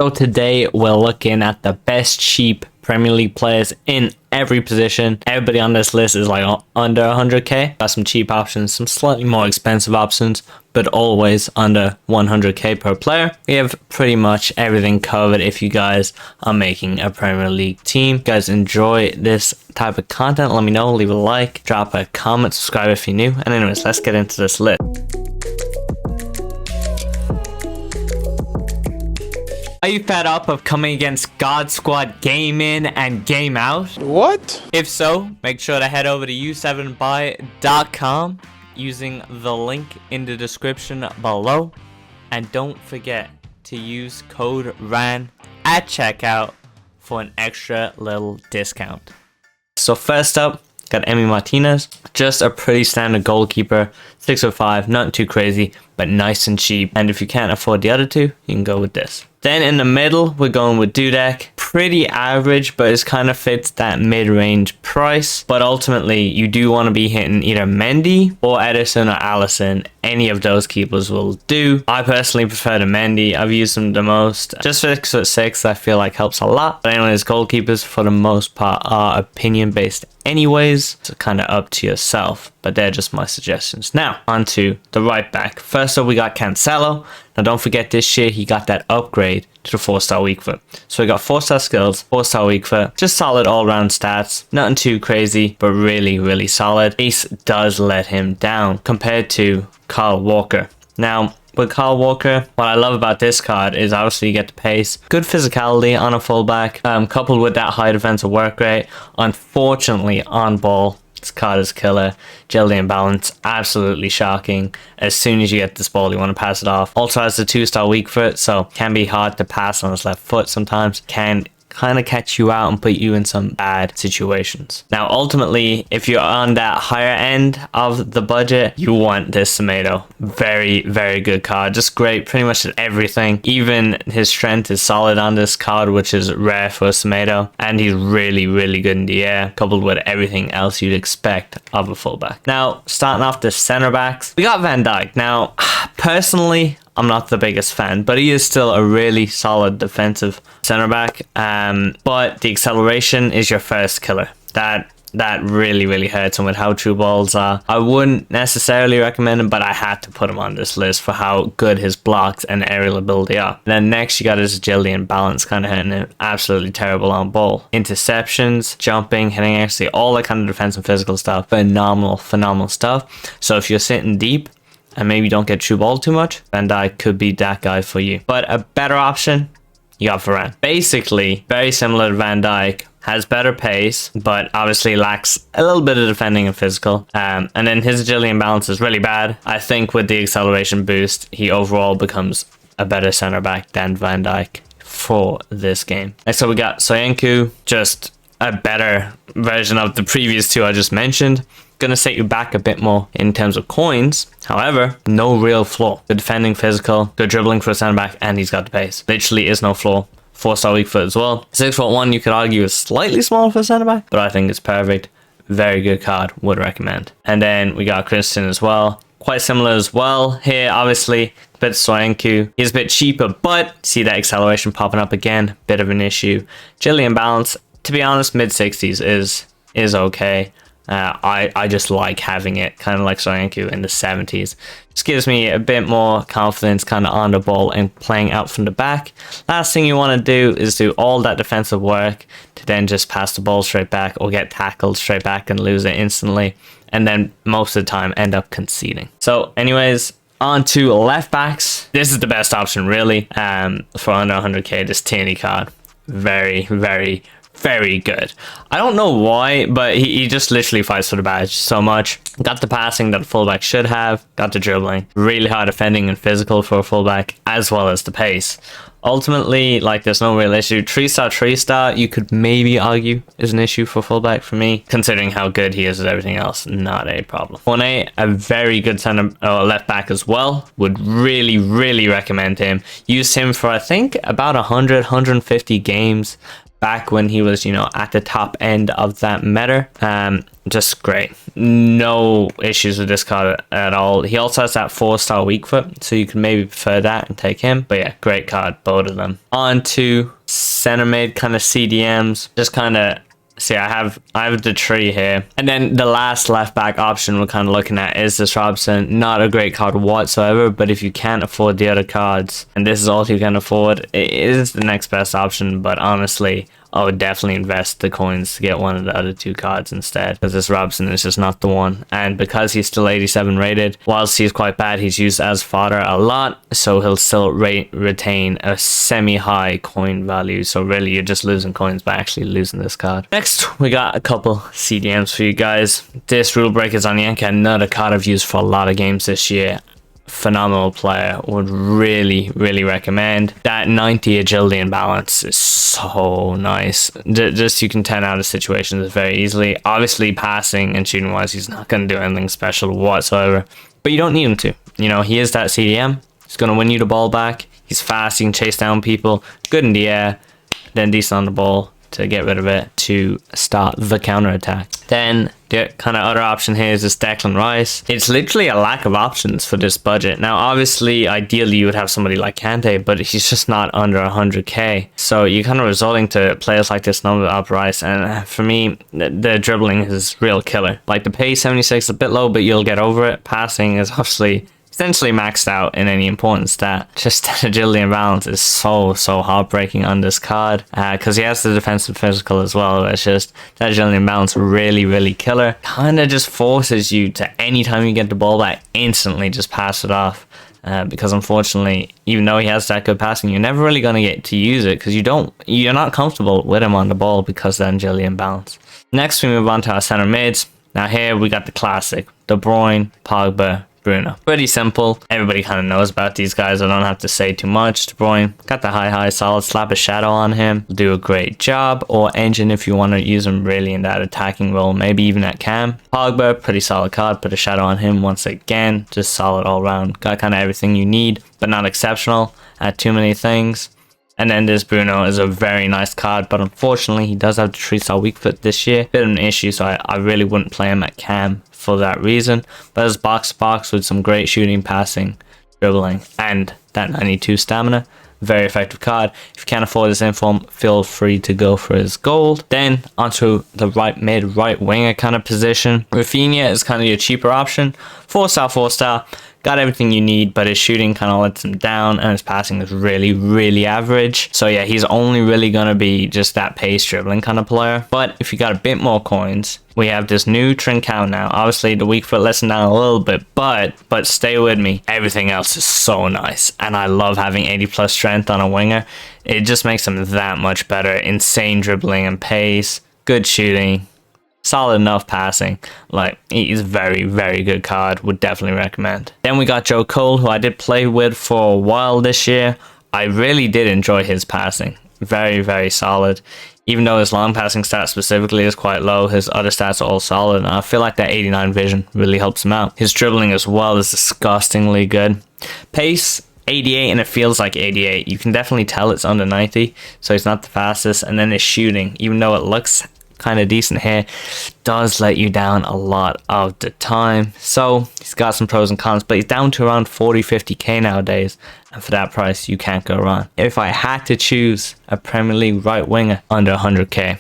So today we're looking at the best cheap Premier League players in every position. Everybody on this list is like under 100k. Got some cheap options, some slightly more expensive options, but always under 100k per player. We have pretty much everything covered if you guys are making a Premier League team. If you guys enjoy this type of content, let me know, leave a like, drop a comment, subscribe if you're new. And anyways, let's get into this list. Are you fed up of coming against God Squad game in and game out? What? If so, make sure to head over to u7buy.com using the link in the description below. And don't forget to use code RAN at checkout for an extra little discount. So first up, got Emi Martinez, just a pretty standard goalkeeper, 6'5", nothing too crazy, but nice and cheap. And if you can't afford the other two, you can go with this. Then in the middle, we're going with Dudek. Pretty average, but it kind of fits that mid-range price. But ultimately, you do want to be hitting either Mendy or Edison or Allison. Any of those keepers will do. I personally prefer the Mendy. I've used them the most. Just 6'6", I feel like helps a lot. But anyways, goalkeepers for the most part are opinion-based anyways. So kind of up to yourself. But they're just my suggestions. Now, on to the right back. First up, we got Cancelo. Now, don't forget this year, he got that upgrade to the 4-star weak foot. So we got 4-star skills, 4-star weak foot, just solid all-round stats. Nothing too crazy, but really, really solid. Ace does let him down compared to Kyle Walker. Now, with Kyle Walker, what I love about this card is obviously you get the pace, good physicality on a fullback, coupled with that high defensive work rate. Unfortunately, on ball, this card is killer. Agility and balance, absolutely shocking. As soon as you get this ball, you want to pass it off. Also has the 2-star weak foot, so can be hard to pass on his left foot sometimes. Can kind of catch you out and put you in some bad situations. Now, ultimately, if you're on that higher end of the budget, you want this Tomato. Very, very good card. Just great, pretty much at everything. Even his strength is solid on this card, which is rare for a Tomato. And he's really, really good in the air, coupled with everything else you'd expect of a fullback. Now, starting off the center backs, we got Van Dijk. Now, personally, I'm not the biggest fan, but he is still a really solid defensive center back. But the acceleration is your first killer. That really, really hurts him with how true balls are. I wouldn't necessarily recommend him, but I had to put him on this list for how good his blocks and aerial ability are. And then next, you got his agility and balance, kind of hitting it absolutely terrible on ball. Interceptions, jumping, hitting accuracy, all that kind of defense and physical stuff. Phenomenal stuff. So if you're sitting deep, and maybe don't get true ball too much, Van Dijk could be that guy for you. But a better option, you got Varane. Basically, very similar to Van Dijk, has better pace, but obviously lacks a little bit of defending and physical. And then his agility and balance is really bad. I think with the acceleration boost, he overall becomes a better center back than Van Dijk for this game. Next up, we got Soyuncu, just a better version of the previous two I just mentioned. Gonna set you back a bit more in terms of coins. However, no real flaw. Good defending, physical, good dribbling for a center back, and he's got the pace. Literally is no flaw. 4-star weak foot as well. 6'1", you could argue is slightly small for a center back, but I think it's perfect. Very good card, would recommend. And then we got Christian as well. Quite similar as well. Here, obviously, a bit Soyuncu. He's a bit cheaper, but see that acceleration popping up again. Bit of an issue. Agility and balance, to be honest, mid-60s is okay. I just like having it, kind of like Soyuncu in the 70s. Just gives me a bit more confidence kind of on the ball and playing out from the back. Last thing you want to do is do all that defensive work to then just pass the ball straight back or get tackled straight back and lose it instantly. And then most of the time end up conceding. So anyways, on to left backs. This is the best option really for under 100k, this Tierney card. Very, very, very good. I don't know why, but he just literally fights for the badge so much. Got the passing that a fullback should have, got the dribbling, really hard defending and physical for a fullback, as well as the pace. Ultimately, like, there's no real issue. 3-star, you could maybe argue is an issue for fullback for me, considering how good he is at everything else. Not a problem. 1A, a very good left back as well. Would really, really recommend him. Used him for, I think, about 150 games back when he was, you know, at the top end of that meta. Just great. No issues with this card at all. He also has that 4-star weak foot, so you can maybe prefer that and take him. But yeah, great card, both of them. On to center mid kind of CDMs. Just kind of see, I have the tree here, and then the last left back option we're kind of looking at is this Robson. Not a great card whatsoever, but if you can't afford the other cards and this is all you can afford, it is the next best option. But honestly, I would definitely invest the coins to get one of the other 2 cards instead, because this Robson is just not the one. And because he's still 87 rated, whilst he's quite bad, he's used as fodder a lot, so he'll still retain a semi-high coin value. So really, you're just losing coins by actually losing this card. Next, we got a couple CDMs for you guys. This Rule Breakers on Yanka, another card I've used for a lot of games this year. Phenomenal player, would really recommend. That 90 agility and balance is so nice. Just you can 10 out of situations very easily. Obviously passing and shooting wise, he's not going to do anything special whatsoever, but you don't need him to. You know, he is that CDM. He's going to win you the ball back. He's fast, he can chase down people, good in the air, then decent on the ball to get rid of it to start the counter attack. Then the kind of other option here is this Declan Rice. It's literally a lack of options for this budget. Now obviously ideally you would have somebody like Kante, but he's just not under 100k, so you're kind of resorting to players like this number up Rice. And for me, the dribbling is real killer. Like the pace 76 is a bit low, but you'll get over it. Passing is obviously essentially maxed out in any important stat. Just that agility and balance is so heartbreaking on this card, because he has the defensive physical as well. It's just that agility and balance really killer. Kind of just forces you to, anytime you get the ball back, instantly just pass it off, because unfortunately, even though he has that good passing, you're never really going to get to use it because you're not comfortable with him on the ball because of that agility and balance. Next, we move on to our center mids. Now here we got the classic De Bruyne, Pogba, Bruno. Pretty simple. Everybody kind of knows about these guys. I don't have to say too much. De Bruyne, got the high solid, slap a shadow on him, do a great job. Or engine if you want to use him really in that attacking role, maybe even at cam. Pogba, pretty solid card, put a shadow on him once again, just solid all round. Got kind of everything you need, but not exceptional at too many things. And then this Bruno is a very nice card, but unfortunately he does have the 3-star weak foot this year. Bit of an issue, so I really wouldn't play him at cam for that reason. But as box to box with some great shooting, passing, dribbling, and that 92 stamina, very effective card. If you can't afford this inform, feel free to go for his gold. Then onto the right mid, right winger kind of position. Rafinha is kind of your cheaper option. 4-star. Got everything you need, but his shooting kind of lets him down, and his passing is really average. So yeah, he's only really going to be just that pace dribbling kind of player. But if you got a bit more coins, we have this new Trincao now. Obviously the weak foot lets him down a little bit, but stay with me. Everything else is so nice, and I love having 80+ strength on a winger. It just makes him that much better. Insane dribbling and pace, good shooting, solid enough passing. Like, he's very good card. Would definitely recommend. Then we got Joe Cole, who I did play with for a while this year. I really did enjoy his passing. Very solid. Even though his long passing stat specifically is quite low, his other stats are all solid, and I feel like that 89 vision really helps him out. His dribbling as well is disgustingly good. Pace 88, and it feels like 88. You can definitely tell it's under 90, so he's not the fastest. And then his shooting, even though it looks kind of decent here, does let you down a lot of the time. So he's got some pros and cons, but he's down to around 40-50k nowadays, and for that price you can't go wrong. If I had to choose a Premier League right winger under 100k,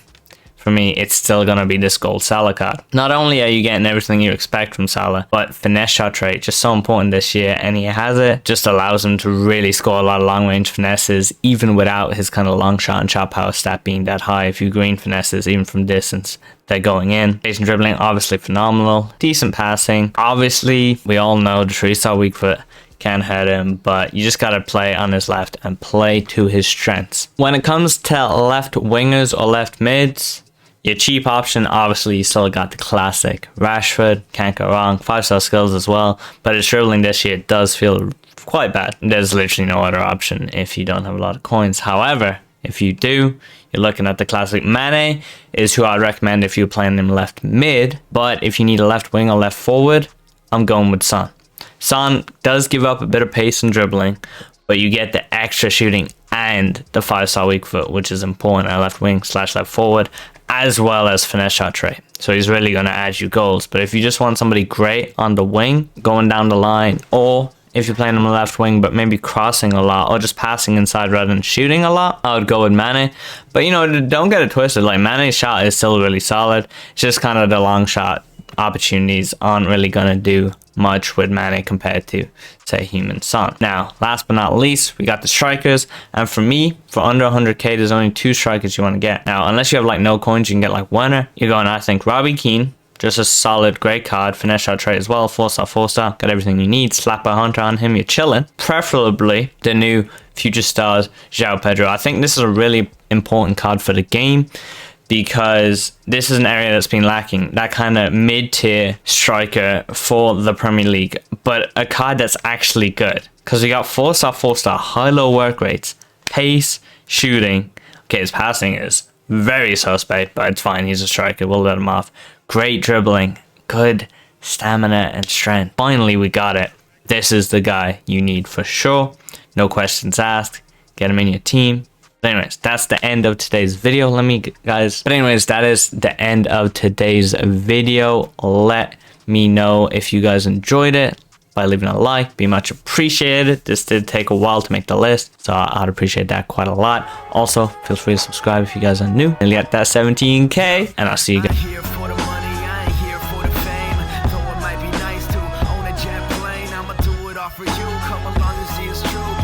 for me it's still gonna be this gold Salah card. Not only are you getting everything you expect from Salah, but finesse shot rate, just so important this year, and he has it. Just allows him to really score a lot of long range finesses, even without his kind of long shot and shot power stat being that high. If you green finesses even from distance, they're going in. Pace and dribbling, obviously phenomenal. Decent passing. Obviously we all know the 3-star weak foot can hurt him, but you just gotta play on his left and play to his strengths. When it comes to left wingers or left mids, your cheap option, obviously you still got the classic Rashford, can't go wrong. 5-star skills as well, but his dribbling this year does feel quite bad. There's literally no other option if you don't have a lot of coins. However, if you do, you're looking at the classic. Mane is who I'd recommend if you're playing him left mid, but if you need a left wing or left forward, I'm going with Son. Son does give up a bit of pace and dribbling, but you get the extra shooting and the 5-star weak foot, which is important at left wing / left forward, as well as finesse shot trait. So he's really going to add you goals. But if you just want somebody great on the wing, going down the line, or if you're playing on the left wing but maybe crossing a lot or just passing inside rather than shooting a lot, I would go with Mane. But you know, don't get it twisted, like Mane's shot is still really solid. It's just kind of the long shot opportunities aren't really going to do much with Mane compared to, say, Human Son. Now, last but not least, we got the strikers. And for me, for under 100k, there's only 2 strikers you want to get. Now, unless you have like no coins, you can get like Werner. You're going, I think, Robbie Keane. Just a solid, great card. Finesse shot trait as well. 4-star, 4-star. Got everything you need. Slap a hunter on him. You're chilling. Preferably the new Future Stars, João Pedro. I think this is a really important card for the game, because this is an area that's been lacking, that kind of mid-tier striker for the Premier League, but a card that's actually good, because we got 4-star, 4-star, high-low work rates, pace, shooting. Okay, his passing is very suspect, but it's fine, he's a striker, we'll let him off. Great dribbling, good stamina and strength. Finally, we got it. This is the guy you need for sure. No questions asked. Get him in your team. But anyways, that's the end of today's video. But anyways, that is the end of today's video. Let me know if you guys enjoyed it by leaving a like. Be much appreciated. This did take a while to make the list, so I'd appreciate that quite a lot. Also, feel free to subscribe if you guys are new. And get that 17k, and I'll see you guys. For you, come along and see it's true.